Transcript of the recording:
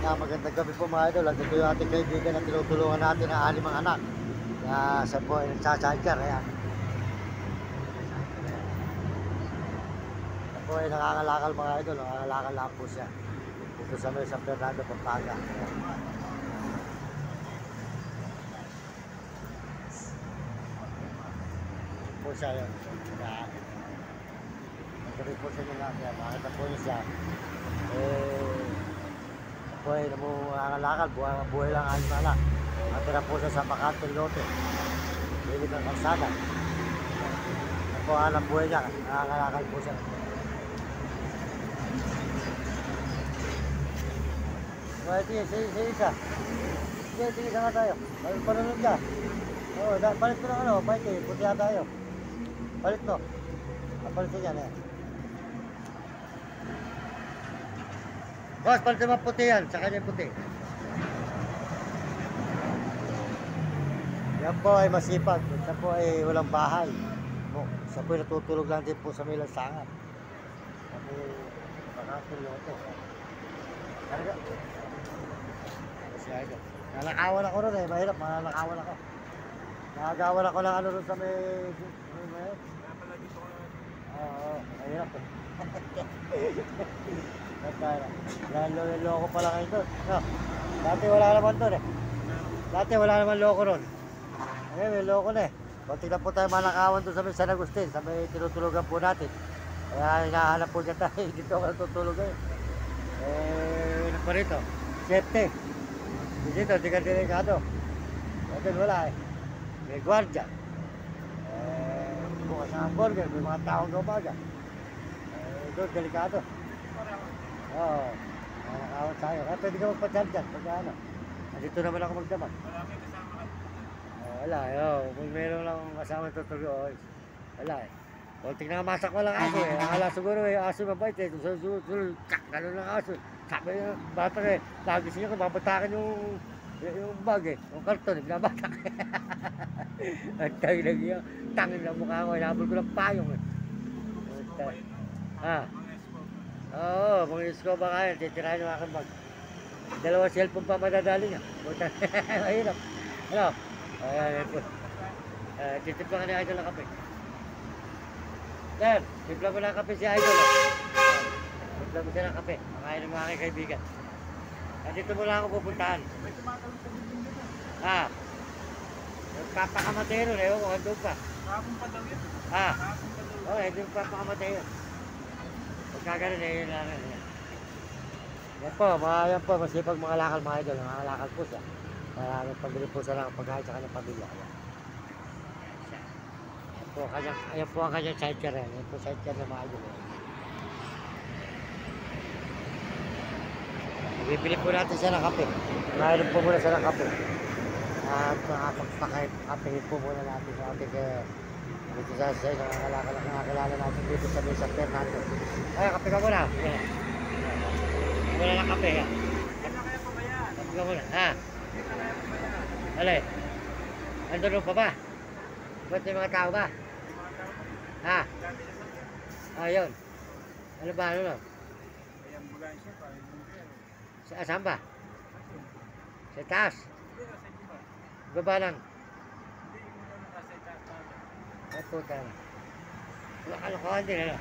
Magandang gabi po mga idol. Ito yung ating kaibigan na tinutulungan natin ang alimang anak. Kaya siya po ay nagsasayker. Ayan. Siya po ay nangangalakal mga idol. Nangangalakal lang po siya. Dito sa may San Fernando, Pampanga. Ayan. Po siya yun. Ayan. Nagsabi po sa inyo nga. Kaya makita po niyo siya. Po ay nangangalakal. Buhay lang ang alimang anak. Matira po siya sa Makante Lote. Bili ng kalsada. Yan po ang alam buhay niya. Nangangalakal po siya. Sige isa. Sige isa nga tayo. Panunod ka. Oo, palit ko ng ano. Palit eh. Puti na tayo. Palit to. Palit ko yan eh. Boss, palit naman puti yan. Sa kanya puti. Yan po ay masipag. Yan po ay walang bahay. Siya po ay natutulog lang din po sa may lansangan. Yan po ay Makante Lote. Talaga. Kasi idol. Nanakawan ako ron eh. Mahirap, nanakawan ako. Nakagawan ako ng ano ron sa may... Oo, mahirap eh. Loko pala kayo doon. No, dati wala naman doon eh. Dati wala naman loko ron. Ngayon may loko na eh. Kunti na po tayo manakawan doon sa may San Agustin. Sa may tinutulugan po natin. Kaya hinahanap po dyan tayo. Dito ako natutulog ngayon. Ano pa rito? Safety. Dito, di ka delikado. Doon wala eh. May gwardiya. Bukas ng hamburger. May mga taong gawaga. Doon, delikado. Oo. Nanakawan tayo. Kaya pwede ka magpa-charge dyan. Pagka ano. Dito naman ako magdamag. Wala eh. Kung meron lang kasama tutulog. Wala eh. Kunting nakamasak ko lang aso eh. Akala siguro eh. Aso mabait eh. Sulul. Gano'n lang aso. Sabi yung bata eh. Nagising ako. Babatakan yung bag eh. Yung karton. Binabatak eh. At tayo lagi yung tangin na mukha ko. Hinabol ko ng payong eh. Ha? Oo, mga iskoba kaya. Titirahin yung aking bag. Dalawang cellphone pa madadali niya. Mahirap. Ano? Ayan po. Titipla ka ni Idol ng kape. Sir, tipla mo ng kape si Idol. Tipla mo siya ng kape. Makain ng mga aking kaibigan. Dito mo lang ako pupuntahan. Ha? Nagpapakamatay nun. Ewan ko, andun pa. Kapong pa daw yun. Ha? Kapong pa daw yun. Oo, hindi magpapakamatay yun. Pagkaganon eh, yun lang. Yan po, masipag mga lakal mga idol. Mga lakal po siya. Para pambili po siya ng pagkain sa kanyang pamilya. Ayan po ang kanyang sidecar yan. Ayan po sidecar ng mga idol. Bibili po natin siya ng kape. Mayroon po muna siya ng kape. At makapagpakape po muna natin sa ating dito sa nakakilala natin dito sa San Fernando. Ay, kape ka muna. Wala ng kape. Kape ka muna. Ha? Alay. Andun pa ba? Ba't may mga tao ba? Ha? Ayun. Ano ba? Ano? Saan ba? Sa taas? Baba lang. Ay puta na. Kalokohan din ano?